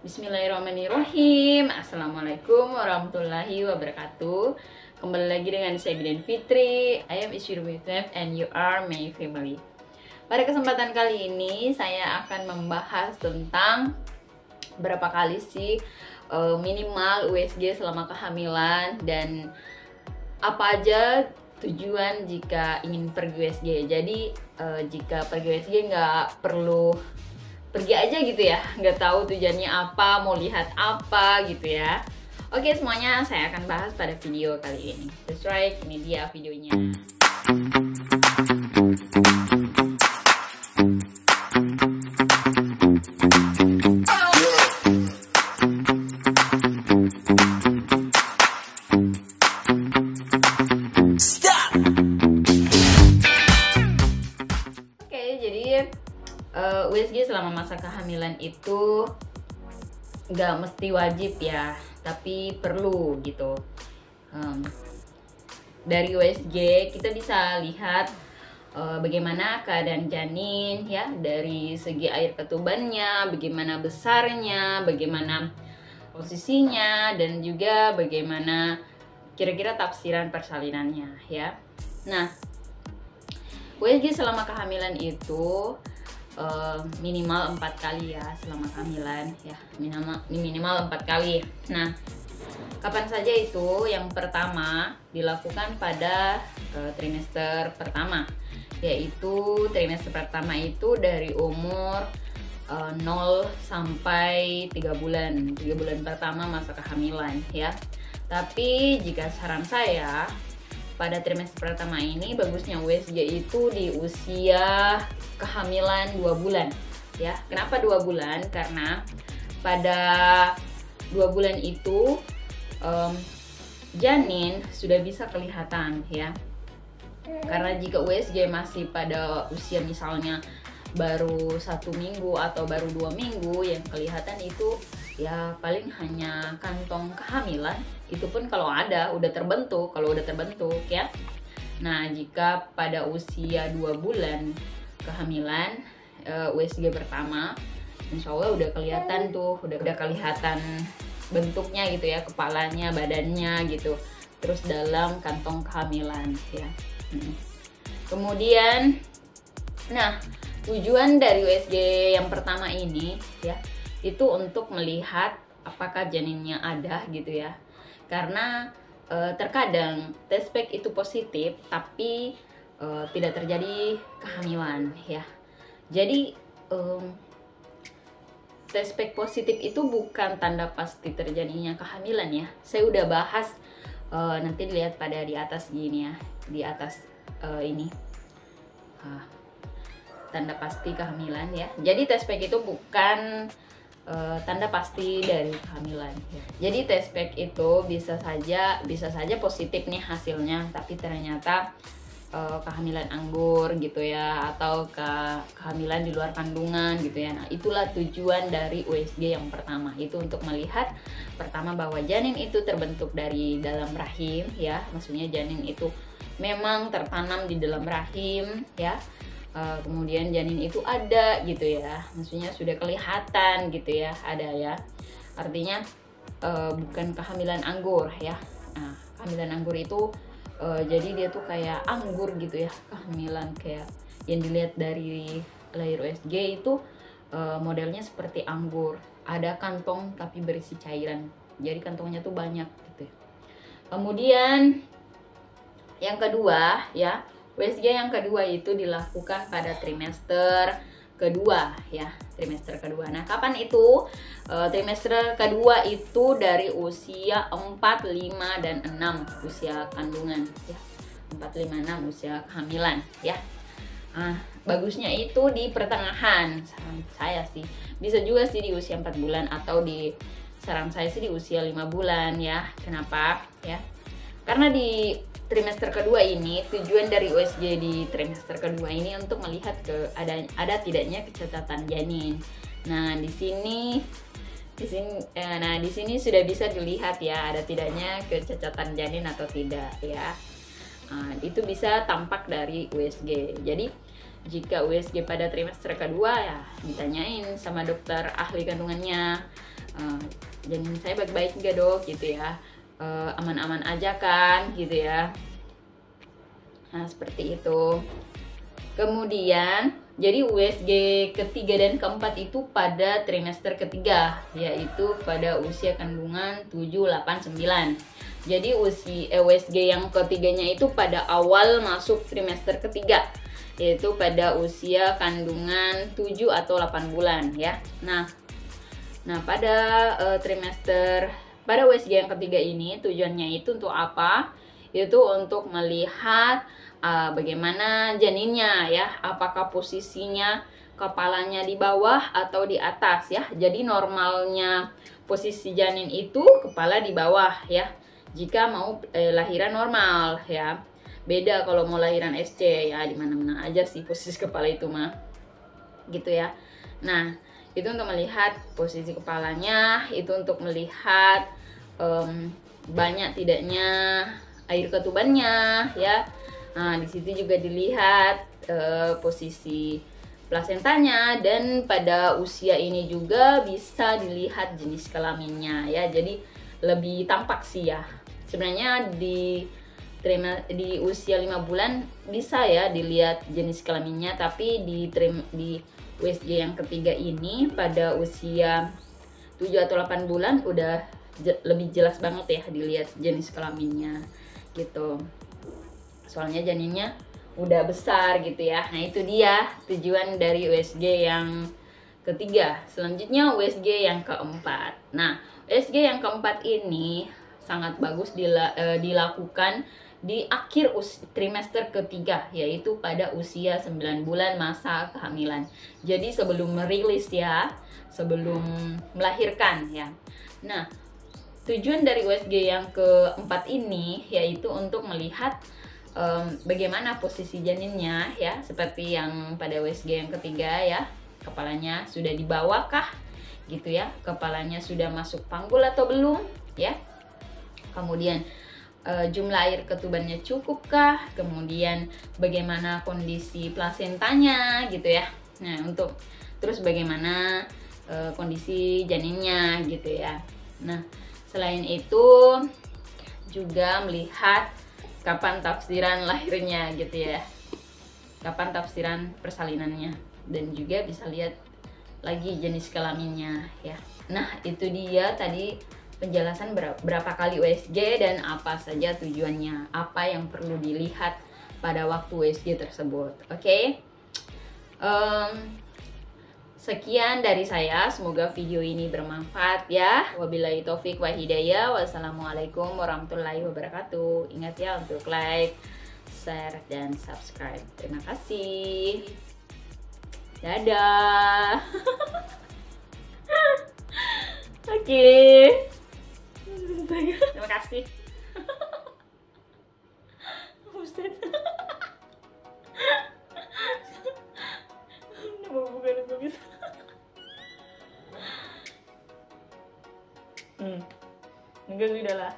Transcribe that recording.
Bismillahirrahmanirrahim. Assalamualaikum warahmatullahi wabarakatuh. Kembali lagi dengan saya Bidan Fitri. I am Isyiru Wife and you are my family. Pada kesempatan kali ini saya akan membahas tentang berapa kali sih minimal USG selama kehamilan dan apa aja tujuan jika ingin pergi USG. Jadi jika pergi USG nggak perlu pergi aja gitu ya, nggak tahu tujuannya apa, mau lihat apa gitu ya. Oke, semuanya saya akan bahas pada video kali ini. That's right, ini dia videonya. USG selama masa kehamilan itu nggak mesti wajib ya, tapi perlu gitu. Dari USG kita bisa lihat bagaimana keadaan janin ya, dari segi air ketubannya, bagaimana besarnya, bagaimana posisinya, dan juga bagaimana kira-kira tafsiran persalinannya ya. Nah, USG selama kehamilan itu minimal 4 kali ya selama kehamilan ya, minimal 4 kali. Nah, kapan saja itu? Yang pertama dilakukan pada trimester pertama, yaitu trimester pertama itu dari umur 0 sampai 3 bulan 3 bulan pertama masa kehamilan ya. Tapi jika saran saya, pada trimester pertama ini bagusnya USG itu di usia kehamilan 2 bulan ya. Kenapa 2 bulan? Karena pada 2 bulan itu janin sudah bisa kelihatan ya. Karena jika USG masih pada usia misalnya baru 1 minggu atau baru 2 minggu, yang kelihatan itu ya paling hanya kantong kehamilan, itu pun kalau ada udah terbentuk, ya. Nah, jika pada usia 2 bulan kehamilan USG pertama, insya Allah udah kelihatan tuh, udah kelihatan bentuknya gitu ya, kepalanya, badannya gitu, terus dalam kantong kehamilan ya. Kemudian, nah, tujuan dari USG yang pertama ini ya, itu untuk melihat apakah janinnya ada gitu ya. Karena terkadang test pack itu positif tapi tidak terjadi kehamilan ya. Jadi test pack positif itu bukan tanda pasti terjadinya kehamilan ya. Saya udah bahas, nanti dilihat pada di atas gini ya, di atas ini tanda pasti kehamilan ya. Jadi test pack itu bukan tanda pasti dari kehamilan ya. Jadi test pack itu bisa saja positif nih hasilnya, tapi ternyata kehamilan anggur gitu ya, atau kehamilan di luar kandungan gitu ya. Nah, itulah tujuan dari USG yang pertama, itu untuk melihat pertama bahwa janin itu terbentuk dari dalam rahim ya, maksudnya janin itu memang tertanam di dalam rahim ya. Kemudian janin itu ada gitu ya, maksudnya sudah kelihatan gitu ya, ada ya, artinya bukan kehamilan anggur ya. Nah, kehamilan anggur itu jadi dia tuh kayak anggur gitu ya, kehamilan kayak yang dilihat dari lahir USG itu modelnya seperti anggur, ada kantong tapi berisi cairan, jadi kantongnya tuh banyak gitu ya. Kemudian yang kedua ya, USG yang kedua itu dilakukan pada trimester kedua ya, trimester kedua. Nah, kapan itu? Trimester kedua itu dari usia 4, 5, dan 6 usia kandungan ya. 4, 5, 6 usia kehamilan ya. Bagusnya itu di pertengahan, saran saya sih. Bisa juga sih di usia 4 bulan atau di saran saya sih di usia 5 bulan ya. Kenapa? Ya. Karena di trimester kedua ini, tujuan dari USG di trimester kedua ini untuk melihat ada tidaknya kecacatan janin. Nah, di sini sudah bisa dilihat ya, ada tidaknya kecacatan janin atau tidak ya. Itu bisa tampak dari USG. Jadi jika USG pada trimester kedua ya ditanyain sama dokter ahli kandungannya, janin saya baik-baik nggak dok gitu ya, aman-aman aja kan gitu ya. Nah seperti itu. Kemudian jadi USG ketiga dan keempat itu pada trimester ketiga, yaitu pada usia kandungan 7, 8, 9. Jadi USG yang ketiganya itu pada awal masuk trimester ketiga, yaitu pada usia kandungan 7 atau 8 bulan ya. Nah pada pada USG yang ketiga ini tujuannya itu untuk apa? Itu untuk melihat bagaimana janinnya ya, apakah posisinya kepalanya di bawah atau di atas ya. Jadi normalnya posisi janin itu kepala di bawah ya, jika mau lahiran normal ya. Beda kalau mau lahiran SC ya, dimana-mana aja sih posisi kepala itu mah gitu ya. Nah itu untuk melihat posisi kepalanya, itu untuk melihat banyak tidaknya air ketubannya ya. Nah di situ juga dilihat posisi plasentanya, dan pada usia ini juga bisa dilihat jenis kelaminnya ya. Jadi lebih tampak sih ya. Sebenarnya di usia 5 bulan bisa ya dilihat jenis kelaminnya, tapi di USG yang ketiga ini pada usia 7 atau 8 bulan udah lebih jelas banget ya dilihat jenis kelaminnya gitu. Soalnya janinnya udah besar gitu ya. Nah itu dia tujuan dari USG yang ketiga. Selanjutnya USG yang keempat. Nah USG yang keempat ini sangat bagus dilakukan di akhir trimester ketiga, yaitu pada usia 9 bulan masa kehamilan. Jadi sebelum merilis ya, sebelum melahirkan ya. Nah tujuan dari USG yang keempat ini yaitu untuk melihat bagaimana posisi janinnya ya, seperti yang pada USG yang ketiga ya, kepalanya sudah di bawah kah gitu ya, kepalanya sudah masuk panggul atau belum ya, kemudian jumlah air ketubannya cukupkah, kemudian bagaimana kondisi plasentanya gitu ya. Nah untuk terus bagaimana kondisi janinnya gitu ya. Nah selain itu juga melihat kapan tafsiran lahirnya gitu ya, kapan tafsiran persalinannya, dan juga bisa lihat lagi jenis kelaminnya ya. Nah itu dia tadi penjelasan berapa kali USG dan apa saja tujuannya, apa yang perlu dilihat pada waktu USG tersebut. Oke. Sekian dari saya, semoga video ini bermanfaat ya. Wabillahi taufik wa hidayah. Wassalamualaikum warahmatullahi wabarakatuh. Ingat ya untuk like, share, dan subscribe. Terima kasih. Dadah. Oke. Terima kasih. Buset. Bukan aku bisa. Enggak, udah lah.